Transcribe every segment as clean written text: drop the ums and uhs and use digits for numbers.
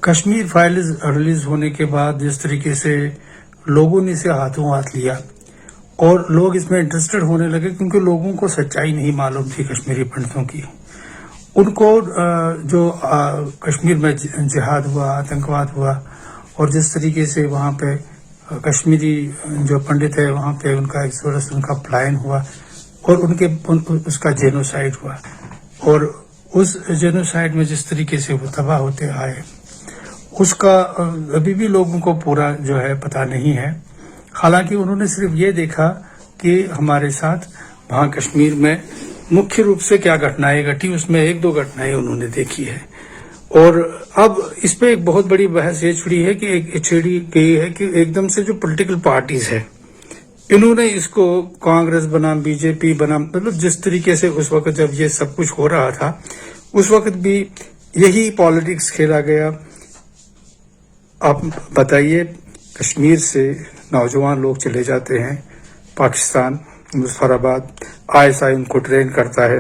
Kashmir files release ہونے کے بعد جس طریقے سے لوگوں نے اسے ہاتھوں ہاتھ لیا اور لوگ اس میں انٹرسٹڈ ہونے لگے، کیونکہ لوگوں کو سچائی نہیں معلوم تھی کشمیری پنڈتوں کی. ان کو جو کشمیر میں جہاد ہوا، آتنکواد ہوا، اور جس طریقے سے وہاں پہ کشمیری جو پنڈت ہے وہاں پہ ان کا ایکسوڈس، ان کا پلائن ہوا، اور اس کا جینوسائیڈ ہوا، اور اس جینوسائیڈ میں جس طریقے سے وہ تباہ ہوتے آئے، اس کا ابھی بھی لوگوں کو پورا جو ہے پتہ نہیں ہے. حالانکہ انہوں نے صرف یہ دیکھا کہ ہمارے ساتھ وہاں کشمیر میں مکھیہ روپ سے کیا گھٹنائیں گھٹی، اس میں ایک دو گھٹنائیں انہوں نے دیکھی ہے. اور اب اس پہ ایک بہت بڑی بحث یہ چھڑی ہے کہ چھڑی گئی ہے کہ ایک دم سے جو پولیٹیکل پارٹیز ہے انہوں نے اس کو کانگریس بنام بی جے پی بنام، مطلب جس طریقے سے اس وقت جب یہ سب کچھ ہو رہا تھا اس وقت بھی یہی پالیٹکس کھیلا گیا. آپ بتائیے، کشمیر سے نوجوان لوگ چلے جاتے ہیں پاکستان، مظفر آباد، آئی ایس آئی ان کو ٹرین کرتا ہے.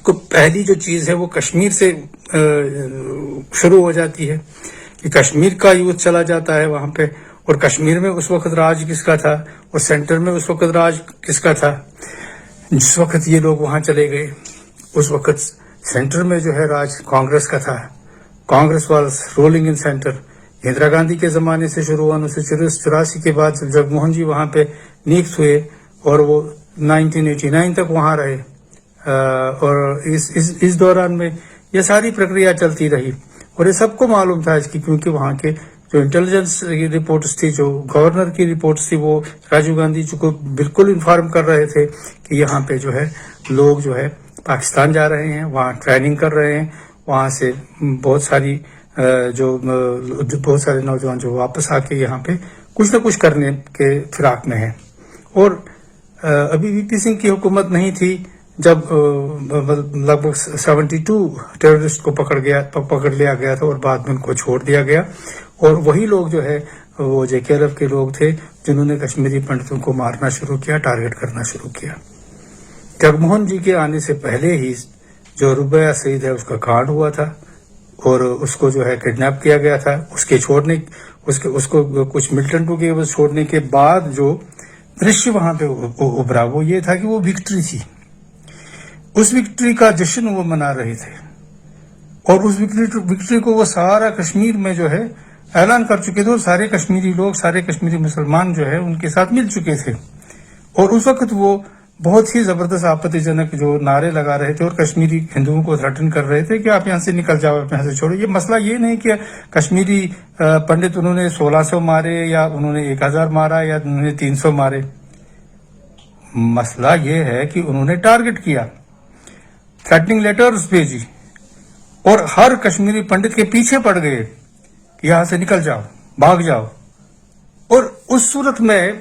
تو پہلی جو چیز ہے وہ کشمیر سے شروع ہو جاتی ہے کہ کشمیر کا یوتھ چلا جاتا ہے وہاں پہ، اور کشمیر میں اس وقت راج کس کا تھا اور سینٹر میں اس وقت راج کس کا تھا. جس وقت یہ لوگ وہاں چلے گئے اس وقت سینٹر میں جو ہے راج کانگریس کا تھا. Congress was ruling in centre. Indira Gandhi کے زمانے سے شروع ہوا، 1984 کے بعد جب جگموہن جی وہاں پہ نیکت ہوئے اور وہ 1989 تک وہاں رہے، اور اس دوران میں یہ ساری پرکریا چلتی رہی. اور یہ سب کو معلوم تھا اس کی، کیونکہ وہاں کے جو انٹیلیجنس کی رپورٹس تھی، جو گورنر کی رپورٹس تھی، وہ راجیو گاندھی جی کو بالکل انفارم کر رہے تھے کہ یہاں پہ جو ہے لوگ جو ہے پاکستان جا رہے ہیں، وہاں ٹریننگ کر رہے ہیں، وہاں سے بہت سارے نوجوان جو واپس آ کے یہاں پہ کچھ نہ کچھ کرنے کے فراق میں ہیں. اور ابھی وی پی سنگھ کی حکومت نہیں تھی جب لگ بھگ 72 ٹیررسٹ کو پکڑ لیا گیا تھا اور بعد میں ان کو چھوڑ دیا گیا. اور وہی لوگ جو ہے وہ جے کے ایل ایف کے لوگ تھے جنہوں نے کشمیری پنڈتوں کو مارنا شروع کیا، ٹارگٹ کرنا شروع کیا. جگموہن جی کے آنے سے پہلے ہی جو ربیہ سعید ہے اس کا کانڈ ہوا تھا اور اس کو جو ہے کڈنیپ کیا گیا تھا. اس کو کچھ ملٹنٹوں کے چھوڑنے کے بعد جو درشیہ وہاں پہ ابھرا وہ یہ تھا کہ وہ وکٹری تھی. اس وکٹری کا جشن وہ منا رہے تھے، اور اس وکٹری کو وہ سارا کشمیر میں جو ہے اعلان کر چکے تھے، اور سارے کشمیری لوگ، سارے کشمیری مسلمان جو ہے ان کے ساتھ مل چکے تھے. اور اس وقت وہ بہت ہی زبردست آپتی جنک جو نعرے لگا رہے تھے اور کشمیری ہندوؤں کو تھریٹن کر رہے تھے کہ آپ یہاں سے نکل جاؤ، آپ یہاں سے چھوڑو. یہ مسئلہ یہ نہیں کہ کشمیری پنڈت انہوں نے 1600 مارے یا انہوں نے 1000 مارا یا انہوں نے 300 مارے. مسئلہ یہ ہے کہ انہوں نے ٹارگٹ کیا، تھریٹنگ لیٹرز بھیجی، اور ہر کشمیری پنڈت کے پیچھے پڑ گئے کہ یہاں سے نکل جاؤ، بھاگ جاؤ. اور اس صورت میں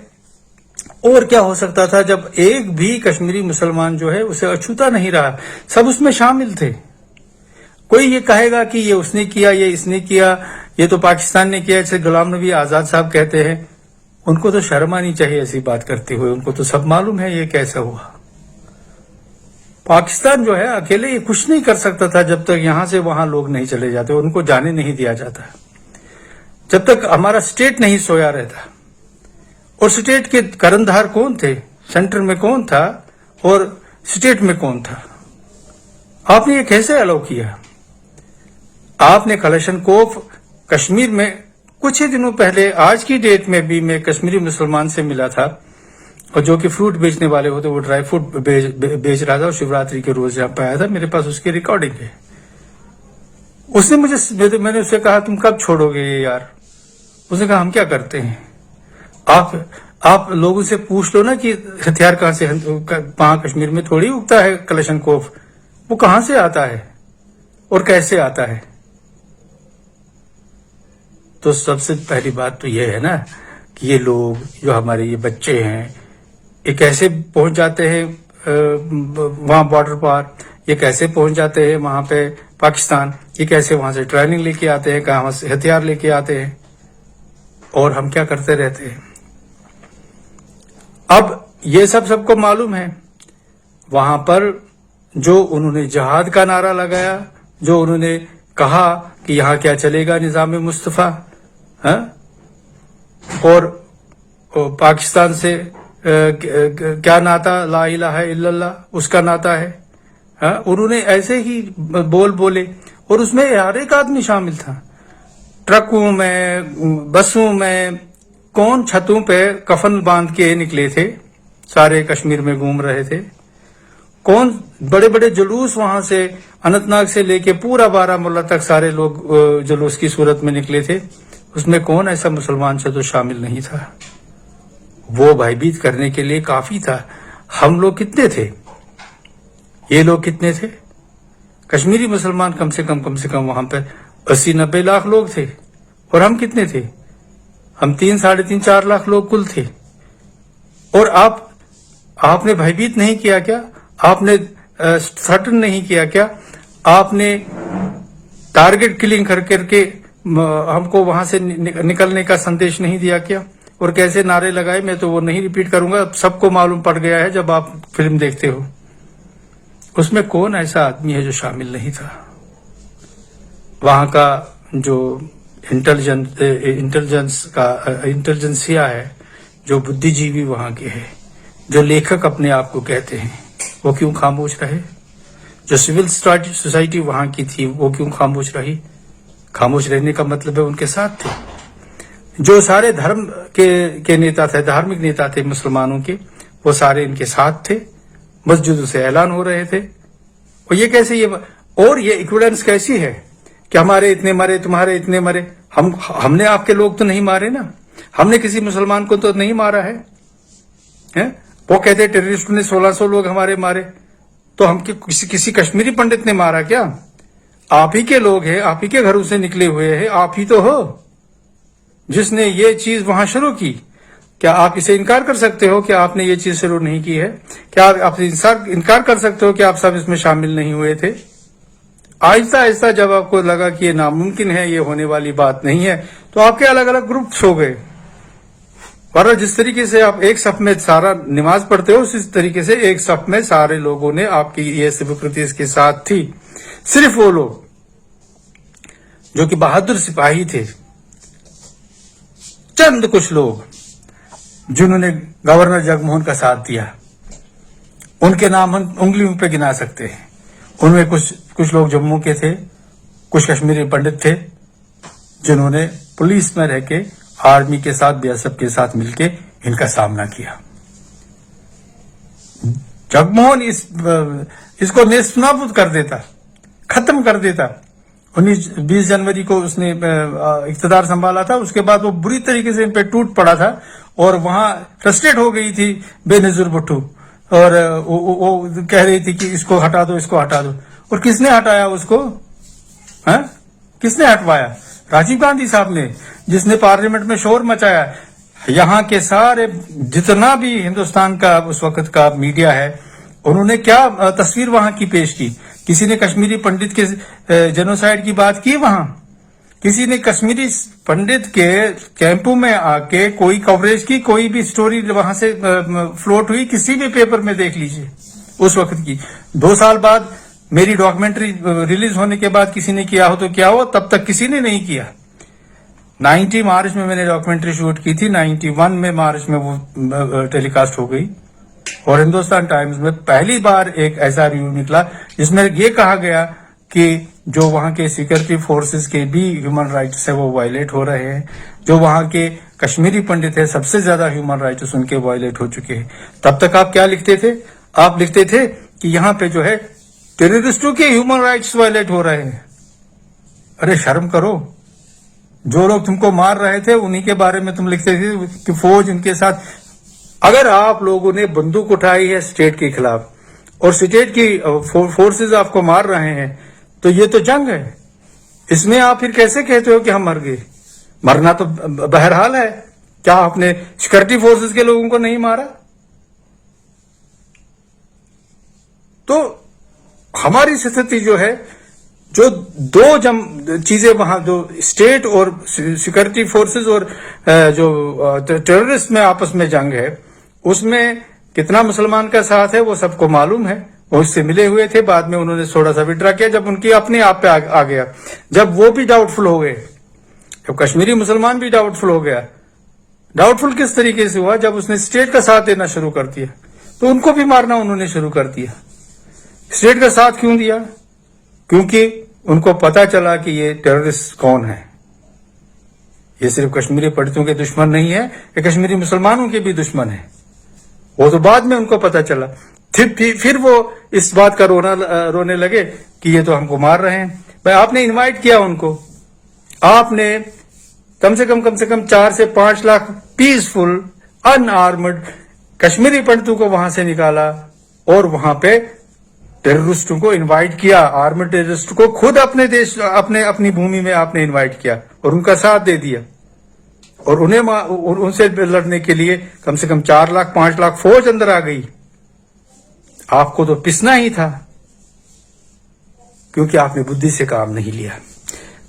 اور کیا ہو سکتا تھا جب ایک بھی کشمیری مسلمان جو ہے اسے اچھوتا نہیں رہا، سب اس میں شامل تھے. کوئی یہ کہے گا کہ یہ اس نے کیا، یہ اس نے کیا، یہ تو پاکستان نے کیا، جیسے غلام نبی آزاد صاحب کہتے ہیں. ان کو تو شرم آنی چاہیے ایسی بات کرتے ہوئے، ان کو تو سب معلوم ہے یہ کیسا ہوا. پاکستان جو ہے اکیلے یہ کچھ نہیں کر سکتا تھا جب تک یہاں سے وہاں لوگ نہیں چلے جاتے، ان کو جانے نہیں دیا جاتا، جب تک ہمارا اسٹیٹ نہیں سویا رہتا. اور اسٹیٹ کے کرندھار کون تھے، سینٹر میں کون تھا اور اسٹیٹ میں کون تھا؟ آپ نے یہ کیسے الاؤ کیا؟ آپ نے کلشن کوف کشمیر میں کچھ ہی دنوں پہلے، آج کی ڈیٹ میں بھی میں کشمیری مسلمان سے ملا تھا، اور جو کہ فروٹ بیچنے والے ہوتے، وہ ڈرائی فروٹ بیچ رہا تھا، اور شیوراتری کے روز جہاں پہ آیا تھا، میرے پاس اس کی ریکارڈنگ ہے. اس نے میں نے اس سے کہا تم کب چھوڑو گے یہ یار؟ اس نے کہا ہم کیا کرتے ہیں، آپ لوگوں سے پوچھ لو نا کہ ہتھیار کہاں سے، وہاں کشمیر میں تھوڑی اگتا ہے کلشن کوف، وہ کہاں سے آتا ہے اور کیسے آتا ہے. تو سب سے پہلی بات تو یہ ہے نا کہ یہ لوگ جو ہمارے یہ بچے ہیں، یہ کیسے پہنچ جاتے ہیں وہاں بارڈر پار، یہ کیسے پہنچ جاتے ہیں وہاں پہ پاکستان، یہ کیسے وہاں سے ٹریننگ لے کے آتے ہیں، کہاں سے ہتھیار لے کے آتے ہیں، اور ہم کیا کرتے رہتے ہیں. اب یہ سب کو معلوم ہے. وہاں پر جو انہوں نے جہاد کا نعرہ لگایا، جو انہوں نے کہا کہ یہاں کیا چلے گا نظام مصطفیٰ، ہاں، اور پاکستان سے کیا ناتا، لا الہ الا اللہ اس کا ناتا ہے، ہاں، انہوں نے ایسے ہی بولے، اور اس میں ہر ایک آدمی شامل تھا، ٹرکوں میں، بسوں میں، کون چھتوں پہ کفن باندھ کے نکلے تھے، سارے کشمیر میں گھوم رہے تھے، کون بڑے بڑے جلوس وہاں سے اننت ناگ سے لے کے پورا بارہمولہ تک سارے لوگ جلوس کی صورت میں نکلے تھے، اس میں کون ایسا مسلمان سے تو شامل نہیں تھا؟ وہ بھائی بیت کرنے کے لیے کافی تھا۔ ہم لوگ کتنے تھے؟ یہ لوگ کتنے تھے؟ کشمیری مسلمان کم سے کم وہاں پہ 80-90 لاکھ لوگ تھے، اور ہم کتنے تھے؟ ہم 3-3.5-4 لاکھ لوگ کل تھے۔ اور آپ نے بھائی بیت نہیں کیا کیا؟ آپ نے تھریٹن نہیں کیا کیا؟ آپ نے ٹارگٹ کلنگ کر کے ہم کو وہاں سے نکلنے کا سندیش نہیں دیا کیا؟ اور کیسے نعرے لگائے، میں تو وہ نہیں ریپیٹ کروں گا، سب کو معلوم پڑ گیا ہے جب آپ فلم دیکھتے ہو۔ اس میں کون ایسا آدمی ہے جو شامل نہیں تھا؟ وہاں کا جو انٹیلیجنسیا ہے، جو بدھی جیوی وہاں کے ہے، جو لیکھک اپنے آپ کو کہتے ہیں، وہ کیوں خاموش رہے؟ جو سول سوسائٹی وہاں کی تھی وہ کیوں خاموش رہی؟ خاموش رہنے کا مطلب ہے ان کے ساتھ تھے۔ جو سارے دھرم کے نیتا تھے، دھارمک نیتا تھے مسلمانوں کے، وہ سارے ان کے ساتھ تھے، مسجدوں سے اعلان ہو رہے تھے۔ اور یہ کیسے، اور یہ ایکویڈنس کیسی ہے کہ ہمارے اتنے مرے، تمہارے اتنے مرے؟ ہم نے آپ کے لوگ تو نہیں مارے نا، ہم نے کسی مسلمان کو تو نہیں مارا ہے۔ وہ کہتے ٹیررسٹوں نے 1600 لوگ ہمارے مارے، تو ہم کسی کشمیری پنڈت نے مارا کیا؟ آپ ہی کے لوگ ہیں، آپ ہی کے گھروں سے نکلے ہوئے ہیں، آپ ہی تو ہو جس نے یہ چیز وہاں شروع کی۔ کیا آپ اسے انکار کر سکتے ہو کہ آپ نے یہ چیز شروع نہیں کی ہے؟ کیا آپ انکار کر سکتے ہو کہ آپ سب اس میں شامل نہیں ہوئے تھے؟ آہستہ آہستہ جب آپ کو لگا کہ یہ ناممکن ہے، یہ ہونے والی بات نہیں ہے، تو آپ کے الگ الگ گروپس ہو گئے۔ ورنہ جس طریقے سے آپ ایک صف میں سارا نماز پڑھتے ہو، اسی طریقے سے ایک صف میں سارے لوگوں نے آپ کی یہ سپرکرتی کے ساتھ تھی۔ صرف وہ لوگ جو کہ بہادر سپاہی تھے، چند کچھ لوگ جنہوں نے گورنر جگموہن کا ساتھ دیا، ان کے نام ہم انگلیوں پہ گنا سکتے ہیں۔ ان میں کچھ لوگ جموں کے تھے، کچھ کشمیری پنڈت تھے جنہوں نے پولیس میں رہ کے، آرمی کے ساتھ، بی ایس ایف کے ساتھ مل کے ان کا سامنا کیا۔ جگموہن اس کو نیست نابود کر دیتا، ختم کر دیتا۔ 20 جنوری کو اس نے اقتدار سنبھالا تھا، اس کے بعد وہ بری طریقے سے ان پہ ٹوٹ پڑا تھا، اور وہاں فرسٹریٹ ہو گئی تھی بے نظیر بھٹو، اور وہ کہہ رہی تھی کہ اس کو ہٹا دو، اس کو ہٹا دو۔ اور کس نے ہٹایا اس کو؟ کس نے ہٹوایا؟ راجیو گاندھی صاحب نے، جس نے پارلیمنٹ میں شور مچایا۔ یہاں کے سارے جتنا بھی ہندوستان کا اس وقت کا میڈیا ہے، انہوں نے کیا تصویر وہاں کی پیش کی؟ کسی نے کشمیری پنڈت کے جینوسائیڈ کی بات کی وہاں؟ کسی نے کشمیری پنڈت کے کیمپوں میں آ کے کوئی کوریج کی؟ کوئی بھی سٹوری وہاں سے فلوٹ ہوئی کسی بھی پیپر میں؟ دیکھ لیجئے اس وقت کی۔ 2 سال بعد میری ڈاکومنٹری ریلیز ہونے کے بعد کسی نے کیا ہو تو کیا ہو، تب تک کسی نے نہیں کیا۔ 90 مارچ میں نے ڈاکومنٹری شوٹ کی تھی، 91 میں مارچ میں وہ ٹیلی کاسٹ ہو گئی، اور ہندوستان ٹائمز میں پہلی بار ایک ایسا ریویو نکلا جس میں یہ کہا گیا کہ جو وہاں کے سیکورٹی فورسز کے بھی ہیومن رائٹس ہیں وہ وائلیٹ ہو رہے ہیں، جو وہاں کے کشمیری پنڈت ہیں سب سے زیادہ ہیومن رائٹس ان کے وائلیٹ ہو چکے ہیں۔ تب تک آپ کیا لکھتے تھے؟ آپ لکھتے تھے کہ یہاں پہ جو ہے ٹیررسٹوں کے ہیومن رائٹس وائلیٹ ہو رہے ہیں۔ ارے شرم کرو، جو لوگ تم کو مار رہے تھے انہی کے بارے میں تم لکھتے تھے کہ فوج ان کے ساتھ۔ اگر آپ لوگوں نے بندوق اٹھائی ہے اسٹیٹ کے خلاف، اور اسٹیٹ کی فورسز آپ کو مار رہے ہیں، تو یہ تو جنگ ہے۔ اس میں آپ پھر کیسے کہتے ہو کہ ہم مر گئے؟ مرنا تو بہرحال ہے۔ کیا آپ نے سیکورٹی فورسز کے لوگوں کو نہیں مارا؟ تو ہماری استھتی جو ہے، جو دو چیزیں وہاں، جو اسٹیٹ اور سیکورٹی فورسز اور جو ٹیررسٹ میں آپس میں جنگ ہے، اس میں کتنا مسلمان کا ساتھ ہے وہ سب کو معلوم ہے۔ وہ اس سے ملے ہوئے تھے, بعد میں انہوں نے تھوڑا سا وڈرا کیا جب ان کی اپنے آپ پہ آ گیا, جب وہ بھی ڈاؤٹ فل ہو گئے, جب کشمیری مسلمان بھی ڈاؤٹ فل ہو گیا. ڈاؤٹ فل کس طریقے سے ہوا؟ جب اس نے اسٹیٹ کا ساتھ دینا شروع کر دیا تو ان کو بھی مارنا انہوں نے شروع کر دیا. اسٹیٹ کا ساتھ کیوں دیا؟ کیونکہ ان کو پتا چلا کہ یہ ٹیررسٹ کون ہے. یہ صرف کشمیری پنڈتوں کے دشمن نہیں ہے, یہ کشمیری مسلمانوں کے بھی دشمن ہے. وہ تو بعد میں ان کو پتا چلا, پھر وہ اس بات کا رونے لگے کہ یہ تو ہم کو مار رہے ہیں. بھائی آپ نے انوائٹ کیا ان کو, آپ نے کم سے کم 4 سے 5 لاکھ پیسفل ان آرمڈ کشمیری پنڈتوں کو وہاں سے نکالا اور وہاں پہ ٹیررسٹوں کو انوائٹ کیا, آرمڈ ٹیررسٹ کو خود اپنے دیش اپنی بھومی میں آپ نے انوائٹ کیا اور ان کا ساتھ دے دیا, اور ان سے لڑنے کے لیے کم سے کم 4 لاکھ 5 لاکھ فوج اندر آ گئی. آپ کو تو پسنا ہی تھا, کیونکہ آپ نے بدھی سے کام نہیں لیا,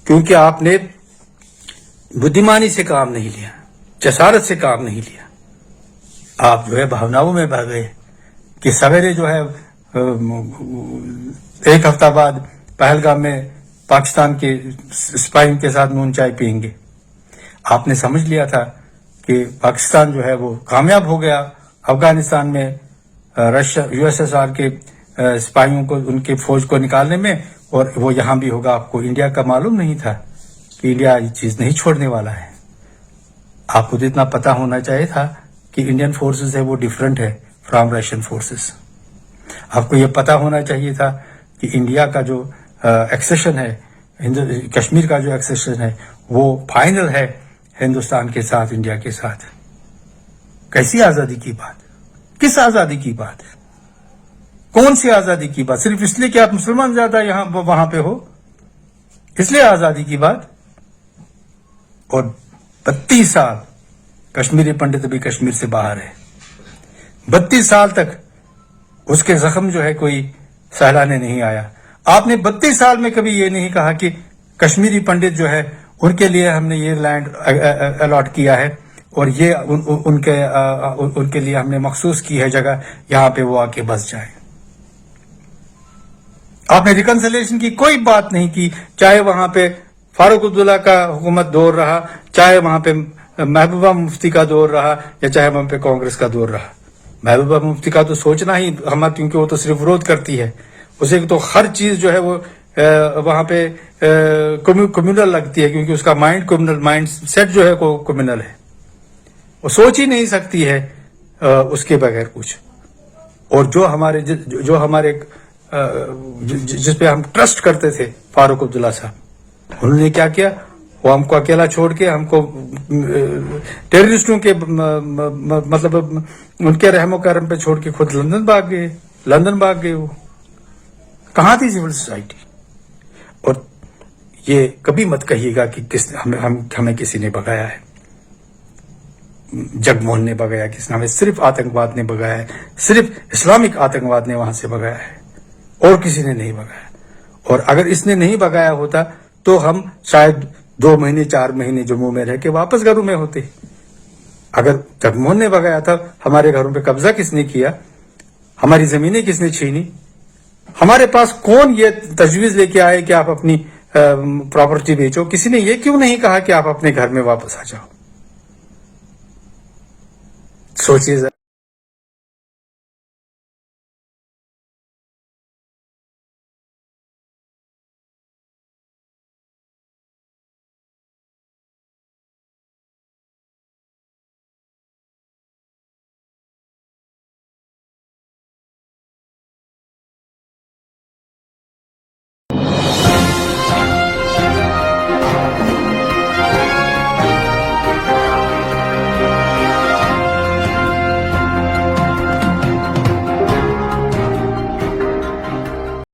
کیونکہ آپ نے بدھیمانی سے کام نہیں لیا, جسارت سے کام نہیں لیا. آپ جو ہے بھاوناؤں میں بہ گئے کہ سویرے جو ہے 1 ہفتہ بعد پہلگام میں پاکستان کے سپاہیوں کے ساتھ نون چائے پئیں گے. آپ نے سمجھ لیا تھا کہ پاکستان جو ہے وہ کامیاب ہو گیا افغانستان میں USSR کے سپاہیوں کو, ان کے فوج کو نکالنے میں, اور وہ یہاں بھی ہوگا. آپ کو انڈیا کا معلوم نہیں تھا کہ انڈیا یہ چیز نہیں چھوڑنے والا ہے. آپ کو تو اتنا پتا ہونا چاہیے تھا کہ انڈین فورسز ہے وہ ڈیفرنٹ ہے فرام رشین فورسز. آپ کو یہ پتا ہونا چاہیے تھا کہ انڈیا کا جو ایکسیشن ہے, کشمیر کا جو ایکسیشن ہے وہ فائنل ہے ہندوستان کے ساتھ, انڈیا کے ساتھ. کیسی آزادی کی بات؟ کس آزادی کی بات؟ کون سی آزادی کی بات؟ صرف اس لیے کہ آپ مسلمان زیادہ یہاں وہاں پہ ہو, اس لیے آزادی کی بات. اور 32 سال کشمیری پنڈت بھی کشمیر سے باہر ہے. 32 سال تک اس کے زخم جو ہے کوئی سہلانے نہیں آیا. آپ نے 32 سال میں کبھی یہ نہیں کہا کہ کشمیری پنڈت جو ہے ان کے لیے ہم نے یہ لینڈ الاٹ کیا ہے اور یہ ان کے لیے ہم نے مخصوص کی ہے جگہ, یہاں پہ وہ آ کے بس جائیں. آپ نے ریکنسلیشن کی کوئی بات نہیں کی, چاہے وہاں پہ فاروق عبداللہ کا حکومت دور رہا, چاہے وہاں پہ محبوبہ مفتی کا دور رہا, یا چاہے وہاں پہ کانگریس کا دور رہا. محبوبہ مفتی کا تو سوچنا ہی کیونکہ وہ تو صرف ورود کرتی ہے, اسے تو ہر چیز جو ہے وہ وہاں پہ کمیونل لگتی ہے, کیونکہ اس کا مائنڈ سیٹ جو ہے وہ کمیونل ہے. وہ سوچ ہی نہیں سکتی ہے اس کے بغیر کچھ. اور جو ہمارے جس پہ ہم ٹرسٹ کرتے تھے فاروق عبداللہ صاحب, انہوں نے کیا کیا؟ وہ ہم کو اکیلا چھوڑ کے ہم کو ٹیررسٹوں کے مطلب ان کے رحم و کرم پہ چھوڑ کے خود لندن بھاگ گئے. وہ کہاں تھی سول سوسائٹی؟ اور یہ کبھی مت کہیے گا کہ ہمیں کسی نے بھگایا ہے. جگموہن نے بھگایا کس نے؟ ہمیں صرف آتنکواد نے بھگایا ہے, صرف اسلامک آتنکواد نے وہاں سے بھگایا ہے, اور کسی نے نہیں بھگایا. اور اگر اس نے نہیں بھگایا ہوتا تو ہم شاید 2 مہینے 4 مہینے جموں میں رہ کے واپس گھروں میں ہوتے. اگر جگموہن نے بھگایا تھا, ہمارے گھروں پہ قبضہ کس نے کیا؟ ہماری زمینیں کس نے چھینی؟ ہمارے پاس کون یہ تجویز لے کے آئے کہ آپ اپنی پراپرٹی بیچو؟ کسی نے یہ کیوں نہیں کہا کہ آپ اپنے گھر میں واپس آ جاؤ؟ سوچیے.